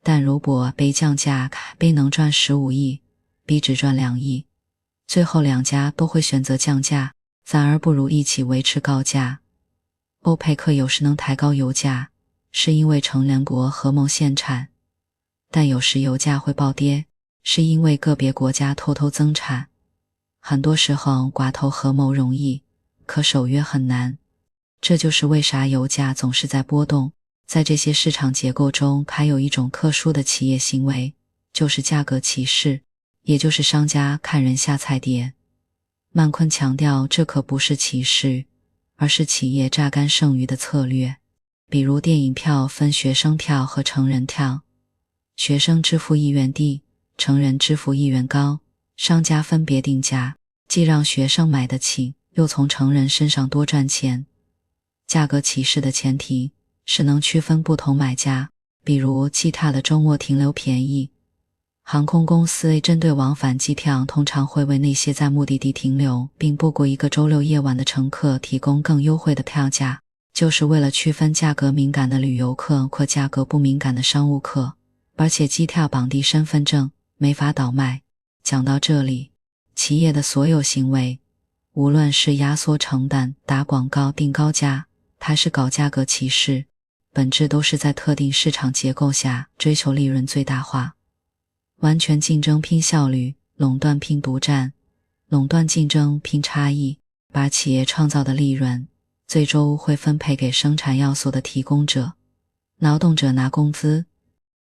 但如果被降价，被能赚15亿，比只赚2亿。最后2家都会选择降价，反而不如一起维持高价。欧佩克有时能抬高油价，是因为成员国合谋限产，但有时油价会暴跌，是因为个别国家偷偷增产。很多时候寡头合谋容易，可守约很难，这就是为啥油价总是在波动。在这些市场结构中，还有一种特殊的企业行为，就是价格歧视，也就是商家看人下菜碟。曼昆强调，这可不是歧视，而是企业榨干剩余的策略。比如电影票分学生票和成人票，学生支付1元低，成人支付1元高，商家分别定价，既让学生买得起，又从成人身上多赚钱。价格歧视的前提是能区分不同买家，比如气踏的周末停留便宜。航空公司针对往返机票，通常会为那些在目的地停留并不过一个周六夜晚的乘客提供更优惠的票价，就是为了区分价格敏感的旅游客和价格不敏感的商务客，而且机票绑定身份证，没法倒卖。讲到这里，企业的所有行为，无论是压缩成本、打广告、定高价，还是搞价格歧视，本质都是在特定市场结构下追求利润最大化。完全竞争拼效率，垄断拼独占，垄断竞争拼差异，把企业创造的利润最终会分配给生产要素的提供者，劳动者拿工资，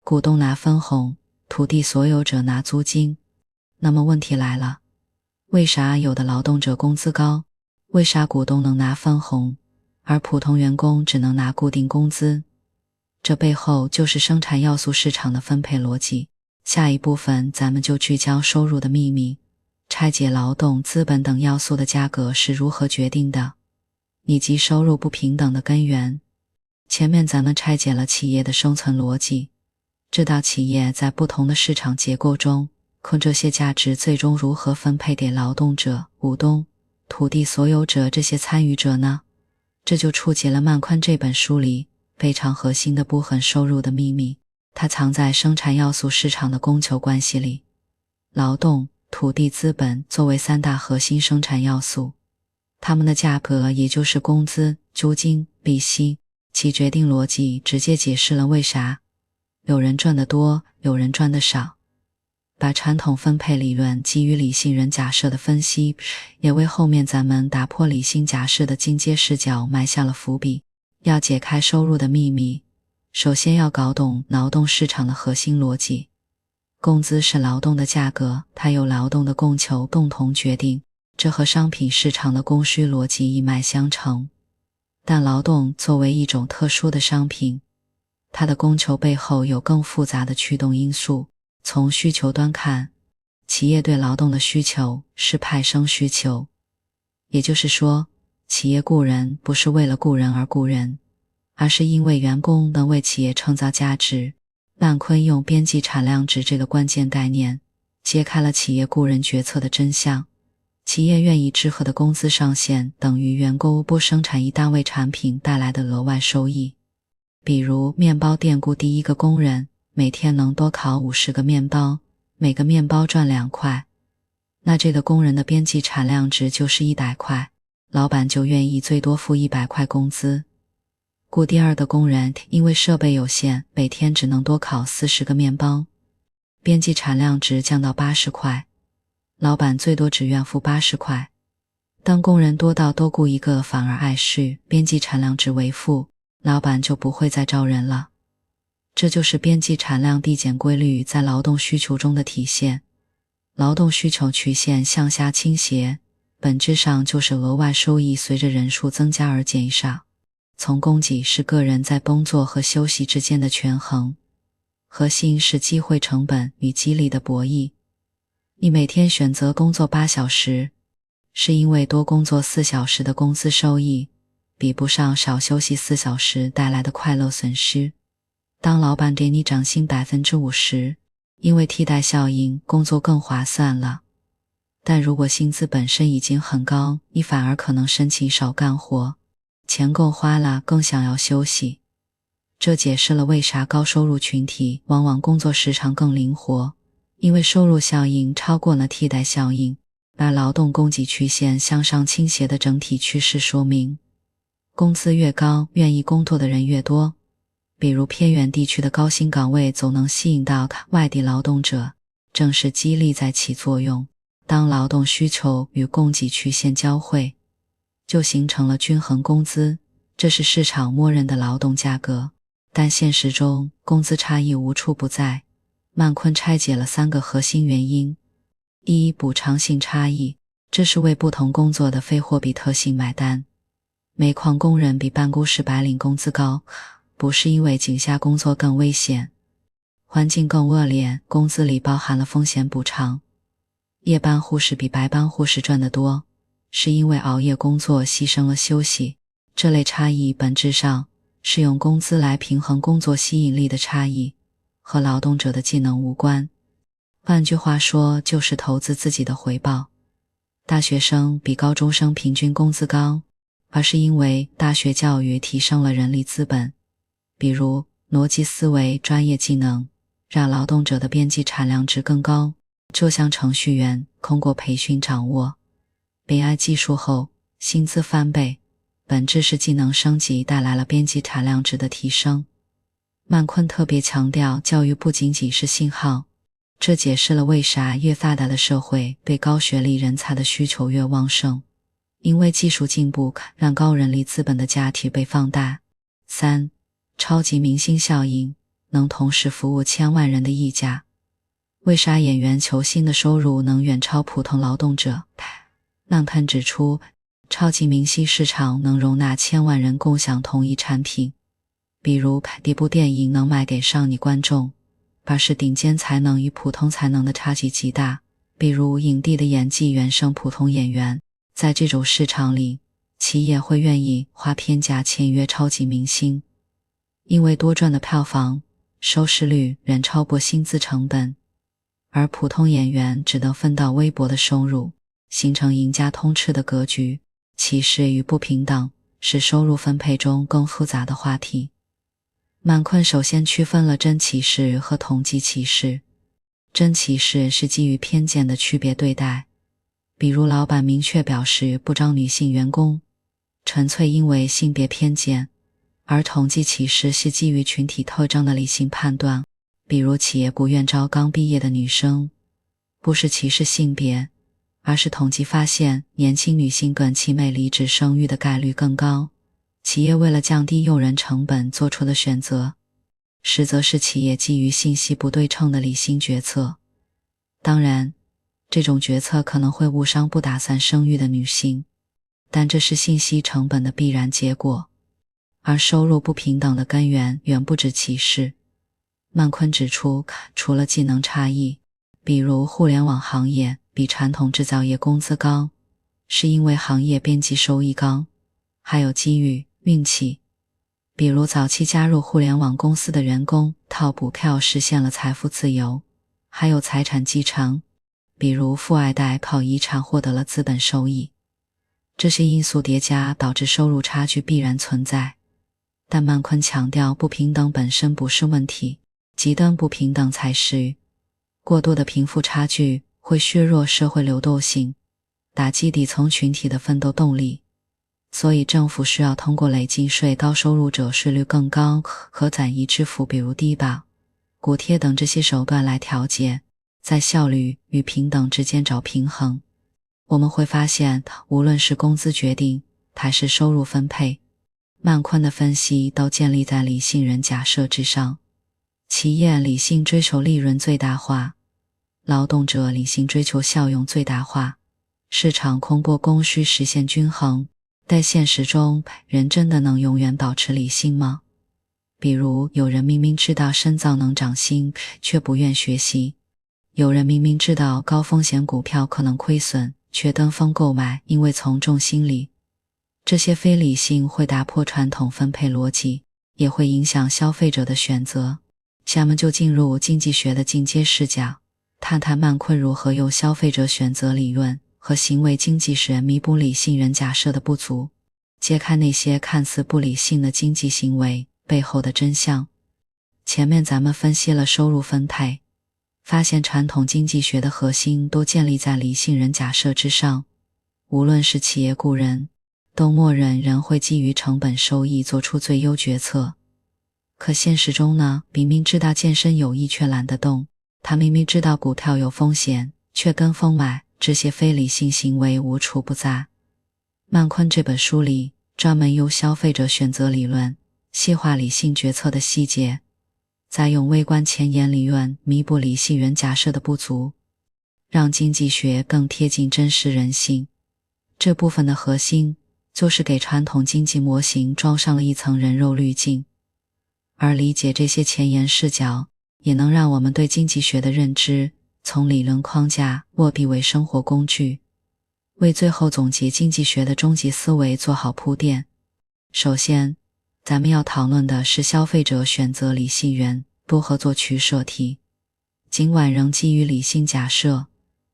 股东拿分红，土地所有者拿租金。那么问题来了，为啥有的劳动者工资高，为啥股东能拿分红，而普通员工只能拿固定工资？这背后就是生产要素市场的分配逻辑。下一部分咱们就聚焦收入的秘密，拆解劳动、资本等要素的价格是如何决定的，以及收入不平等的根源。前面咱们拆解了企业的生存逻辑，知道企业在不同的市场结构中，可这些价值最终如何分配给劳动者、股东、土地所有者这些参与者呢？这就触及了曼昆这本书里非常核心的部分，收入的秘密。它藏在生产要素市场的供求关系里。劳动、土地、资本作为三大核心生产要素，它们的价格也就是工资、租金、利息，其决定逻辑直接解释了为啥有人赚得多，有人赚得少。把传统分配理论基于理性人假设的分析，也为后面咱们打破理性假设的进阶视角埋下了伏笔。要解开收入的秘密，首先要搞懂劳动市场的核心逻辑。工资是劳动的价格，它由劳动的供求共同决定，这和商品市场的供需逻辑一脉相承。但劳动作为一种特殊的商品，它的供求背后有更复杂的驱动因素。从需求端看，企业对劳动的需求是派生需求，也就是说，企业雇人不是为了雇人而雇人，而是因为员工能为企业创造价值。曼昆用边际产量值这个关键概念，揭开了企业雇人决策的真相。企业愿意支付的工资上限等于员工不生产一单位产品带来的额外收益。比如面包店雇第一个工人，每天能多烤50个面包，每个面包赚2块，那这个工人的边际产量值就是100块，老板就愿意最多付100块工资。雇第二个工人，因为设备有限，每天只能多烤40个面包，边际产量值降到80块，老板最多只愿付80块。当工人多到多雇一个反而碍事，边际产量值为负，老板就不会再招人了。这就是边际产量递减规律在劳动需求中的体现。劳动需求曲线向下倾斜，本质上就是额外收益随着人数增加而减少。从供给是个人在工作和休息之间的权衡，核心是机会成本与激励的博弈。你每天选择工作8小时，是因为多工作4小时的工资收益比不上少休息4小时带来的快乐损失。当老板给你涨薪 50%， 因为替代效应，工作更划算了。但如果薪资本身已经很高，你反而可能申请少干活，钱够花了，更想要休息。这解释了为啥高收入群体往往工作时长更灵活，因为收入效应超过了替代效应，把劳动供给曲线向上倾斜的整体趋势说明。工资越高，愿意工作的人越多。比如偏远地区的高薪岗位总能吸引到外地劳动者，正是激励在起作用。当劳动需求与供给曲线交汇，就形成了均衡工资，这是市场默认的劳动价格。但现实中，工资差异无处不在。曼昆拆解了3个核心原因。一、补偿性差异，这是为不同工作的非货币特性买单。煤矿工人比办公室白领工资高，不是因为井下工作更危险，环境更恶劣，工资里包含了风险补偿。夜班护士比白班护士赚得多，是因为熬夜工作牺牲了休息。这类差异本质上是用工资来平衡工作吸引力的差异，和劳动者的技能无关。换句话说，就是投资自己的回报。大学生比高中生平均工资高，而是因为大学教育提升了人力资本，比如逻辑思维专业技能，让劳动者的边际产量值更高，就像程序员通过培训掌握 AI 技术后，薪资翻倍，本质是技能升级带来了边际产量值的提升。曼昆特别强调，教育不仅仅是信号，这解释了为啥越发达的社会对高学历人才的需求越旺盛，因为技术进步让高人力资本的价值被放大。3. 超级明星效应，能同时服务千万人的溢价。为啥演员球星的收入能远超普通劳动者？曼昆指出，超级明星市场能容纳千万人共享同一产品，比如一部电影能卖给上亿观众，而是顶尖才能与普通才能的差距极大，比如影帝的演技远胜普通演员。在这种市场里，企业会愿意花偏价签约超级明星，因为多赚的票房、收视率远超过薪资成本，而普通演员只能分到微薄的收入，形成赢家通吃的格局。歧视与不平等是收入分配中更复杂的话题。曼昆首先区分了真歧视和统计歧视。真歧视是基于偏见的区别对待，比如老板明确表示不招女性员工，纯粹因为性别偏见；而统计歧视是基于群体特征的理性判断，比如企业不愿招刚毕业的女生，不是歧视性别，而是统计发现年轻女性短期内离职生育的概率更高，企业为了降低用人成本做出的选择，实则是企业基于信息不对称的理性决策。当然，这种决策可能会误伤不打算生育的女性，但这是信息成本的必然结果。而收入不平等的根源远不止歧视。曼昆指出，除了技能差异，比如互联网行业比传统制造业工资高，是因为行业边际收益高，还有机遇、运气。比如早期加入互联网公司的员工套股票实现了财富自由，还有财产继承，比如富二代靠遗产获得了资本收益。这些因素叠加导致收入差距必然存在，但曼昆强调不平等本身不是问题，极端不平等才是。过多的贫富差距会削弱社会流动性，打击底层群体的奋斗动力。所以政府需要通过累进税高收入者税率更高和转移支付，比如低保、补贴等这些手段来调节，在效率与平等之间找平衡。我们会发现，无论是工资决定还是收入分配，曼昆的分析都建立在理性人假设之上。企业理性追求利润最大化，劳动者理性追求效用最大化，市场通过供需实现均衡。在现实中，人真的能永远保持理性吗？比如，有人明明知道深造能涨薪，却不愿学习；有人明明知道高风险股票可能亏损，却跟风购买，因为从众心理。这些非理性会打破传统分配逻辑，也会影响消费者的选择。下面就进入经济学的进阶视角，探探曼昆如何用消费者选择理论和行为经济学弥补理性人假设的不足，揭开那些看似不理性的经济行为背后的真相。前面咱们分析了收入分配，发现传统经济学的核心都建立在理性人假设之上，无论是企业雇人，都默认人会基于成本收益做出最优决策。可现实中呢，明明知道健身有益却懒得动，他明明知道股票有风险却跟风买，这些非理性行为无处不在。曼昆这本书里专门用消费者选择理论细化理性决策的细节，再用微观前沿理论弥补理性人假设的不足，让经济学更贴近真实人性。这部分的核心就是给传统经济模型装上了一层人肉滤镜，而理解这些前沿视角，也能让我们对经济学的认知从理论框架落地为生活工具，为最后总结经济学的终极思维做好铺垫。首先，咱们要讨论的是消费者选择理性人如何做取舍题。尽管仍基于理性假设，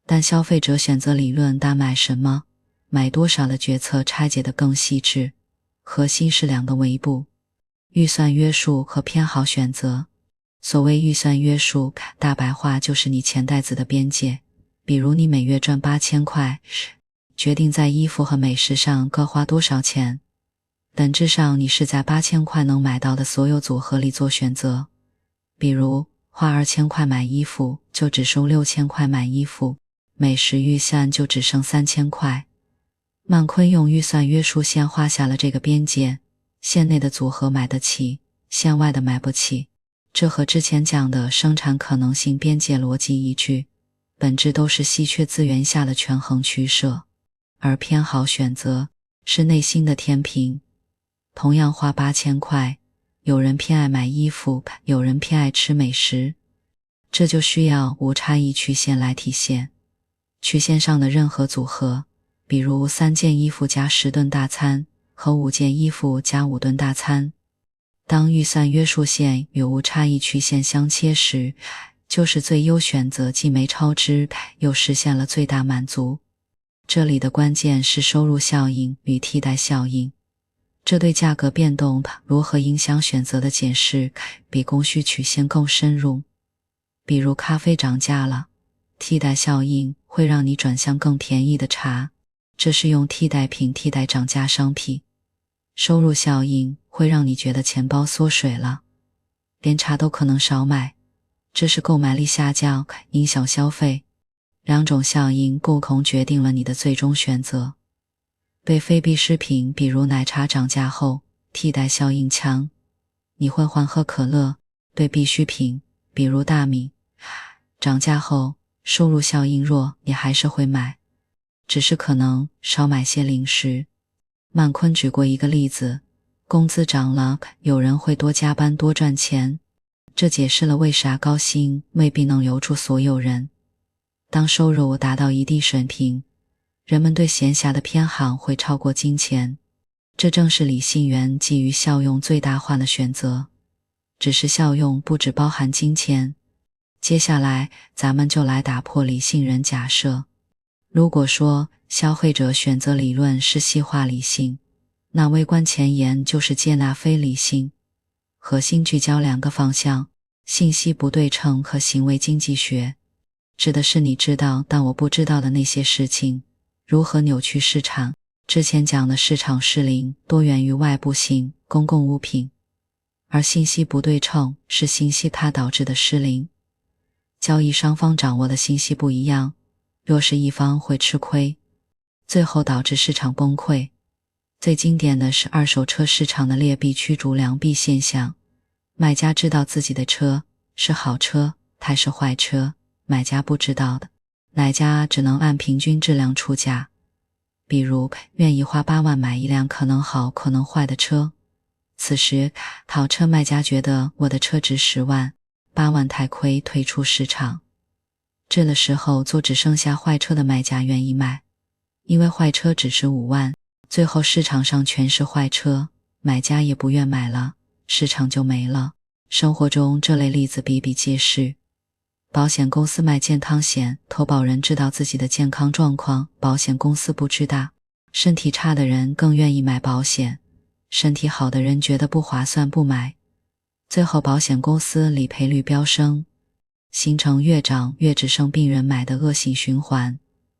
但消费者选择理论大卖什么？买多少的决策拆解得更细致，核心是2个维度：预算约束和偏好选择。所谓预算约束，大白话就是你钱袋子的边界。比如你每月赚8000块，决定在衣服和美食上各花多少钱，本质上你是在8000块能买到的所有组合里做选择。比如花2000块买衣服，就只收6000块买衣服，美食预算就只剩3000块。曼昆用预算约束线画下了这个边界，线内的组合买得起，线外的买不起。这和之前讲的生产可能性边界逻辑一致，本质都是稀缺资源下的权衡取舍。而偏好选择是内心的天平，同样花8000块，有人偏爱买衣服，有人偏爱吃美食，这就需要无差异曲线来体现。曲线上的任何组合，比如3件衣服加10顿大餐和5件衣服加5顿大餐，当预算约束线与无差异曲线相切时，就是最优选择，既没超支又实现了最大满足。这里的关键是收入效应与替代效应，这对价格变动如何影响选择的解释比供需曲线更深入。比如咖啡涨价了，替代效应会让你转向更便宜的茶，这是用替代品替代涨价商品。收入效应会让你觉得钱包缩水了，连茶都可能少买，这是购买力下降，影响消费。2种效应共同决定了你的最终选择。对非必需品，比如奶茶涨价后，替代效应强，你会换喝可乐；对必需品，比如大米，涨价后收入效应弱，你还是会买，只是可能少买些零食。曼昆举过一个例子，工资涨了，有人会多加班多赚钱，这解释了为啥高薪未必能留住所有人。当收入达到一定水平，人们对闲暇的偏好会超过金钱，这正是理性源基于效用最大化的选择。只是效用不只包含金钱。接下来咱们就来打破理性人假设。如果说消费者选择理论是细化理性，那微观前沿就是接纳非理性。核心聚焦2个方向：信息不对称和行为经济学。指的是你知道但我不知道的那些事情，如何扭曲市场。之前讲的市场失灵多源于外部性公共物品，而信息不对称是信息它导致的失灵。交易双方掌握的信息不一样，弱势一方会吃亏，最后导致市场崩溃。最经典的是二手车市场的劣币驱逐良币现象，卖家知道自己的车是好车还是坏车，买家不知道的，买家只能按平均质量出价。比如愿意花8万买一辆可能好可能坏的车，此时好车卖家觉得我的车值10万，8万太亏，退出市场。这个时候就只剩下坏车的卖家愿意买，因为坏车只值5万，最后市场上全是坏车，买家也不愿买了，市场就没了。生活中这类例子比比皆是。保险公司卖健康险，投保人知道自己的健康状况，保险公司不知道。身体差的人更愿意买保险，身体好的人觉得不划算不买，最后保险公司理赔率飙升，形成越涨越只剩病人买的恶性循环。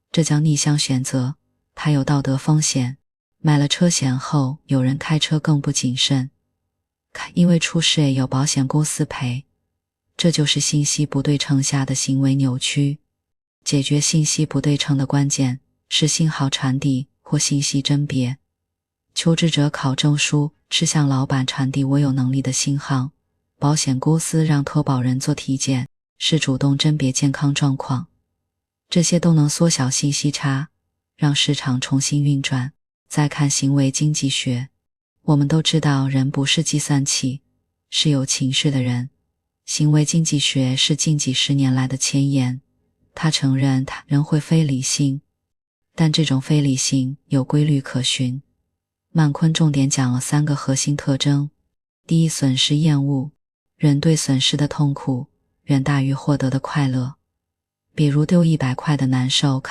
这叫逆向选择，它有道德风险。买了车险后，有人开车更不谨慎，因为出事也有保险公司赔。这就是信息不对称下的行为扭曲。解决信息不对称的关键是信号传递或信息甄别。求职者考证书是向老板传递我有能力的信号，保险公司让投保人做体检是主动甄别健康状况。这些都能缩小信息差，让市场重新运转。再看行为经济学，我们都知道人不是计算器，是有情绪的人。行为经济学是近几十年来的前沿，他承认人会非理性，但这种非理性有规律可循。曼昆重点讲了3个核心特征。第一，损失厌恶，人对损失的痛苦远大于获得的快乐。比如丢100块的难受，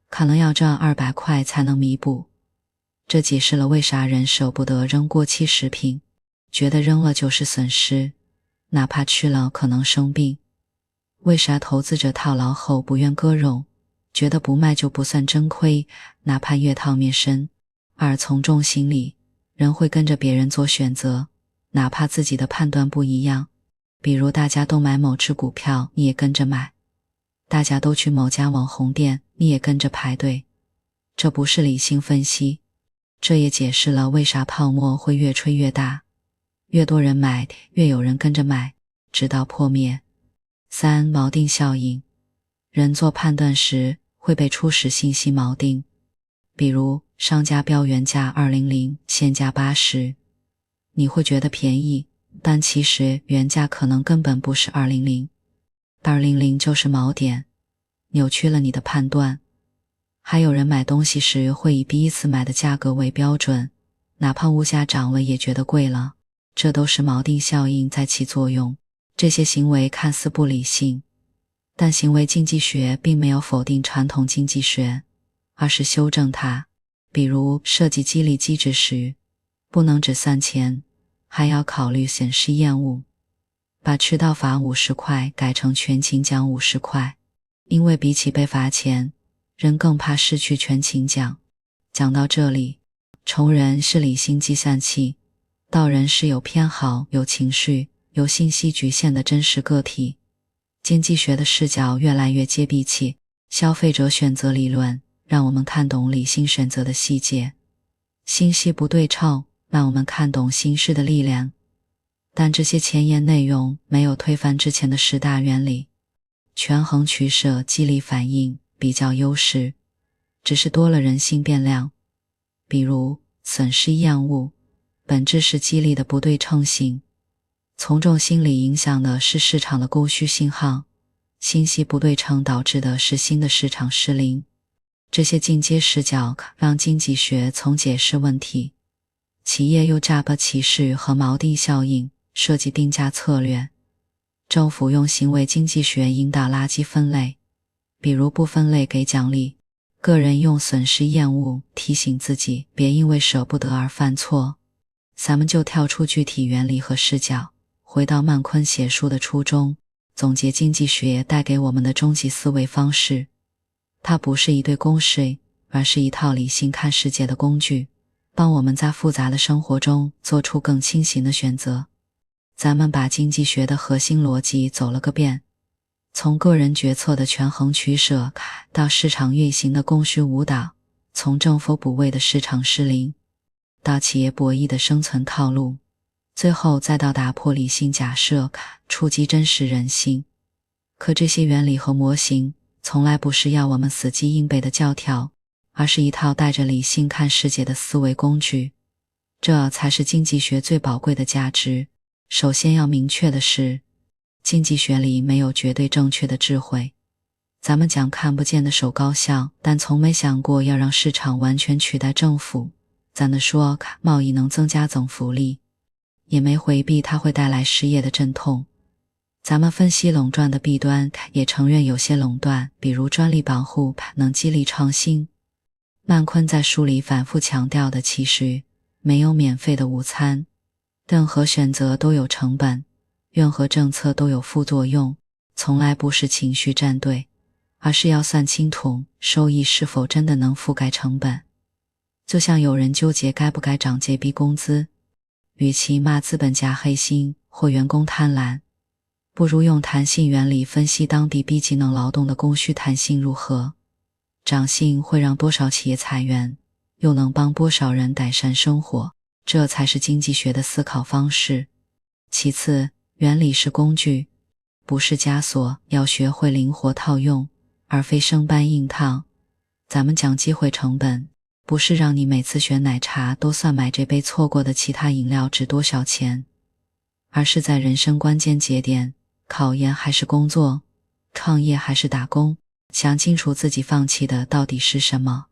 可能要赚200块才能弥补。这解释了为啥人舍不得扔过期食品，觉得扔了就是损失，哪怕吃了可能生病。为啥投资者套牢后不愿割肉，觉得不卖就不算真亏，哪怕越套越深。而从众心理，人会跟着别人做选择，哪怕自己的判断不一样。比如大家都买某只股票，你也跟着买；大家都去某家网红店，你也跟着排队。这不是理性分析，这也解释了为啥泡沫会越吹越大，越多人买，越有人跟着买，直到破灭。3. 锚定效应。人做判断时会被初始信息锚定，比如商家标原价200，现价80，你会觉得便宜，但其实原价可能根本不是200，200就是锚点，扭曲了你的判断。还有人买东西时会以第一次买的价格为标准，哪怕物价涨了也觉得贵了，这都是锚定效应在起作用。这些行为看似不理性，但行为经济学并没有否定传统经济学，而是修正它。比如设计激励机制时，不能只算钱，还要考虑损失厌恶，把迟到罚50块改成全勤奖50块，因为比起被罚钱，人更怕失去全勤奖。讲到这里，从人是理性计算器，到人是有偏好、有情绪、有信息局限的真实个体，经济学的视角越来越接地气。消费者选择理论让我们看懂理性选择的细节，信息不对称让我们看懂形势的力量。但这些前沿内容没有推翻之前的10大原理。权衡取舍、激励反应、比较优势，只是多了人性变量。比如损失厌恶，本质是激励的不对称性。从众心理影响的是市场的供需信号，信息不对称导致的是新的市场失灵。这些进阶视角让经济学从解释问题、企业用价格歧视和锚定效应设计定价策略，政府用行为经济学引导垃圾分类，比如不分类给奖励，个人用损失厌恶提醒自己别因为舍不得而犯错。咱们就跳出具体原理和视角，回到曼昆写书的初衷，总结经济学带给我们的终极思维方式。它不是一堆公式，而是一套理性看世界的工具，帮我们在复杂的生活中做出更清醒的选择。咱们把经济学的核心逻辑走了个遍，从个人决策的权衡取舍到市场运行的供需舞蹈，从政府补位的市场失灵到企业博弈的生存套路，最后再到打破理性假设，触及真实人性。可这些原理和模型从来不是要我们死记硬背的教条，而是一套带着理性看世界的思维工具。这才是经济学最宝贵的价值。首先要明确的是，经济学里没有绝对正确的智慧。咱们讲看不见的手高效，但从没想过要让市场完全取代政府。咱们说贸易能增加总福利，也没回避它会带来失业的阵痛。咱们分析垄断的弊端，也承认有些垄断，比如专利保护，能激励创新。曼昆在书里反复强调的，其实没有免费的午餐，任何选择都有成本，任何政策都有副作用，从来不是情绪站队，而是要算清楚收益是否真的能覆盖成本。就像有人纠结该不该涨最低工资，与其骂资本家黑心或员工贪婪，不如用弹性原理分析当地低技能劳动的供需弹性如何，涨薪会让多少企业裁员，又能帮多少人改善生活，这才是经济学的思考方式。其次，原理是工具，不是枷锁，要学会灵活套用，而非生搬硬套。咱们讲机会成本，不是让你每次选奶茶都算买这杯错过的其他饮料值多少钱，而是在人生关键节点，考研还是工作，创业还是打工，想清楚自己放弃的到底是什么。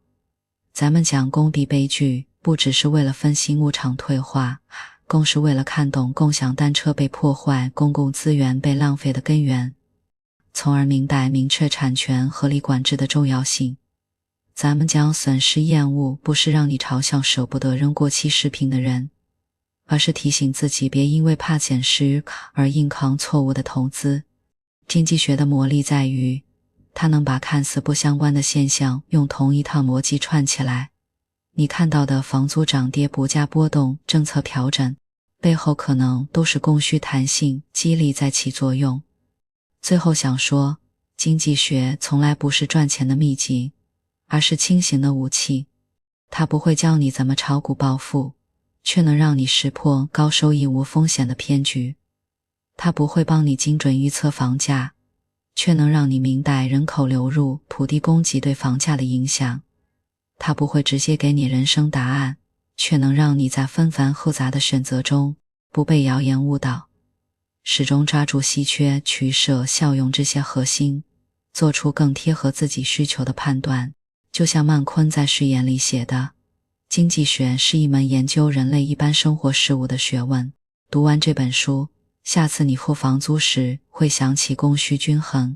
咱们讲工地悲剧，不只是为了分析牧场退化，更是为了看懂共享单车被破坏、公共资源被浪费的根源，从而明白明确产权合理管制的重要性。咱们讲损失厌恶，不是让你朝向舍不得扔过期食品的人，而是提醒自己别因为怕减失而硬扛错误的投资。经济学的魔力在于，它能把看似不相关的现象用同一套逻辑串起来。你看到的房租涨跌、物价波动、政策调整，背后可能都是供需弹性激励在起作用。最后想说，经济学从来不是赚钱的秘籍，而是轻型的武器。它不会教你怎么炒股暴富，却能让你识破高收益无风险的骗局。它不会帮你精准预测房价，却能让你明白人口流入、土地供给对房价的影响。它不会直接给你人生答案，却能让你在纷繁复杂的选择中不被谣言误导。始终抓住稀缺、取舍、效用这些核心，做出更贴合自己需求的判断。就像曼昆在序言里写的，经济学是一门研究人类一般生活事物的学问。读完这本书，下次你付房租时会想起供需均衡，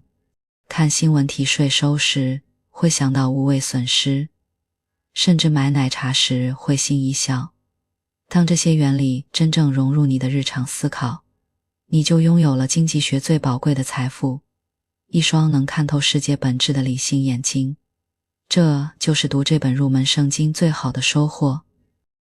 看新闻提税收时会想到无谓损失，甚至买奶茶时会心一笑。当这些原理真正融入你的日常思考，你就拥有了经济学最宝贵的财富，一双能看透世界本质的理性眼睛。这就是读这本入门圣经最好的收获。